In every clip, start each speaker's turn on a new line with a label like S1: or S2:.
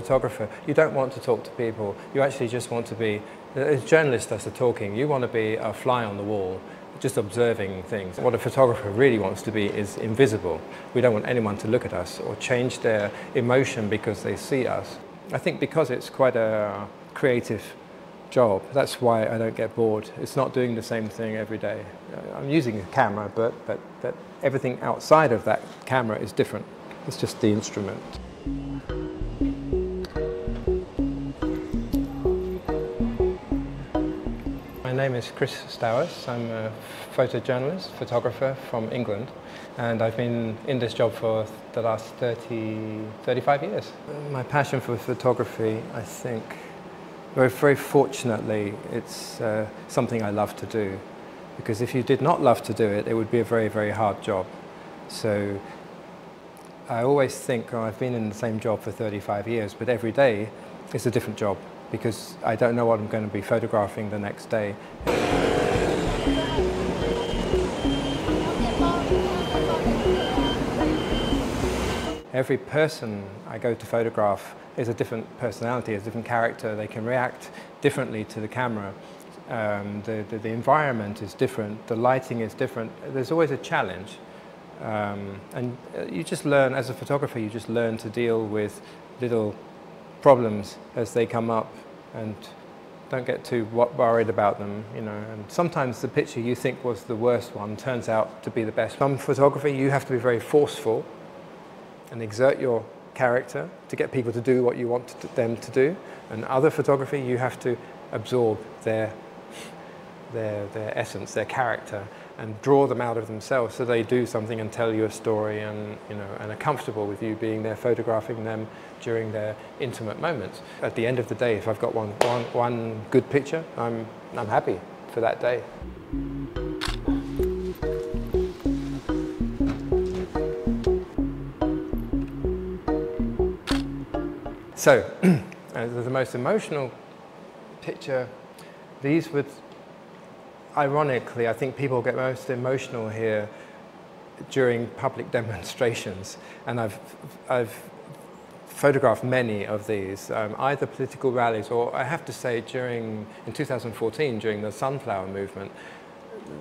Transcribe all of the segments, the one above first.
S1: photographer, you don't want to talk to people. You actually just want to be, as journalists does the talking, you want to be a fly on the wall, just observing things. What a photographer really wants to be is invisible. We don't want anyone to look at us or change their emotion because they see us. I think because it's quite a creative job, that's why I don't get bored. It's not doing the same thing every day. I'm using a camera, but everything outside of that camera is different. It's just the instrument. My name is Chris Stowers. I'm a photojournalist, photographer from England, and I've been in this job for the last 35 years. My passion for photography, I think, very fortunately, it's something I love to do, because if you did not love to do it, it would be a very hard job. So I always think, oh, I've been in the same job for 35 years, but every day is a different job, because I don't know what I'm going to be photographing the next day. Every person I go to photograph is a different personality, a different character. They can react differently to the camera. The environment is different, the lighting is different. There's always a challenge. And you just learn, as a photographer, you just learn to deal with little problems as they come up, and don't get too worried about them, you know. And sometimes the picture you think was the worst one turns out to be the best. Some photography, you have to be very forceful and exert your character to get people to do what you want them to do. And other photography, you have to absorb their essence, their character, and draw them out of themselves so they do something and tell you a story, and and are comfortable with you being there photographing them during their intimate moments. At the end of the day, if I've got one good picture, I'm happy for that day. So, the most emotional picture, these would, ironically, I think people get most emotional here during public demonstrations, and I've photographed many of these, either political rallies or, I have to say, in 2014, during the Sunflower Movement.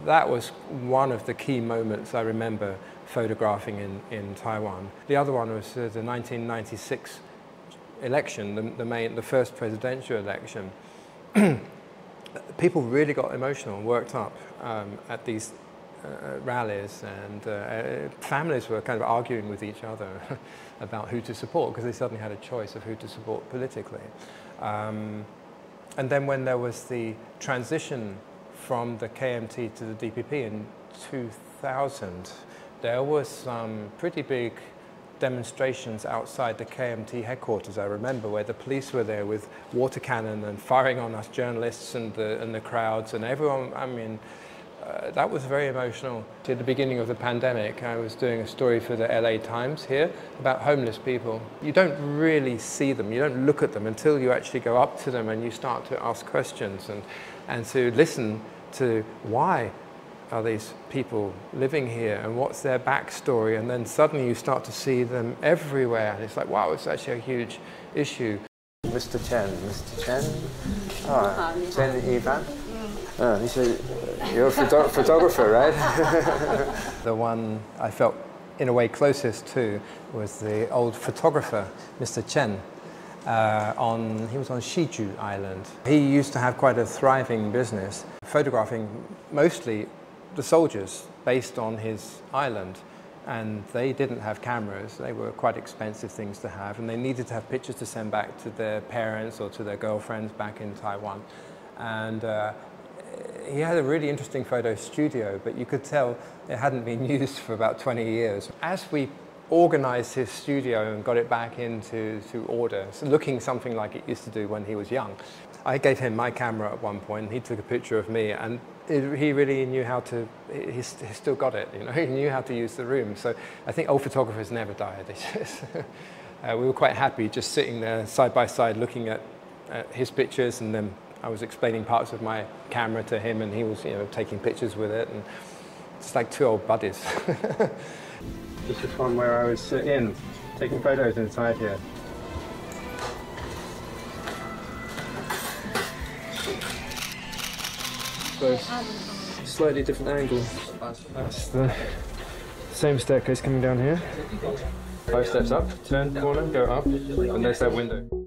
S1: That was one of the key moments I remember photographing in Taiwan. The other one was the 1996 election, the first presidential election. People really got emotional and worked up at these rallies, and families were kind of arguing with each other about who to support, because they suddenly had a choice of who to support politically. And then when there was the transition from the KMT to the DPP in 2000, there was some pretty big demonstrations outside the KMT headquarters, I remember, where the police were there with water cannon and firing on us journalists and the crowds and everyone. I mean, that was very emotional. At the beginning of the pandemic, I was doing a story for the LA Times here about homeless people. You don't really see them, you don't look at them until you actually go up to them and you start to ask questions and to listen to why are these people living here and what's their backstory, and then suddenly you start to see them everywhere, and it's like, wow, it's actually a huge issue. Mr. Chen. Chen Ivan. You're a photographer, right? The one I felt in a way closest to was the old photographer, Mr. Chen. He was on Shiju Island. He used to have quite a thriving business, photographing mostly the soldiers based on his island, and they didn't have cameras. They were quite expensive things to have, and they needed to have pictures to send back to their parents or to their girlfriends back in Taiwan. And he had a really interesting photo studio, but you could tell it hadn't been used for about 20 years. As we organized his studio and got it back into order, so looking something like it used to do when he was young, I gave him my camera at one point, and he took a picture of me, and he really knew how to, he still got it, you know, he knew how to use the room. So I think old photographers never die. We were quite happy just sitting there side by side looking at his pictures, and then I was explaining parts of my camera to him, and he was, taking pictures with it, and it's like two old buddies. This is one where I was in, taking photos inside here. both. Slightly different angle. That's the same staircase coming down here. 5 steps up, turn corner, go up, and there's that window.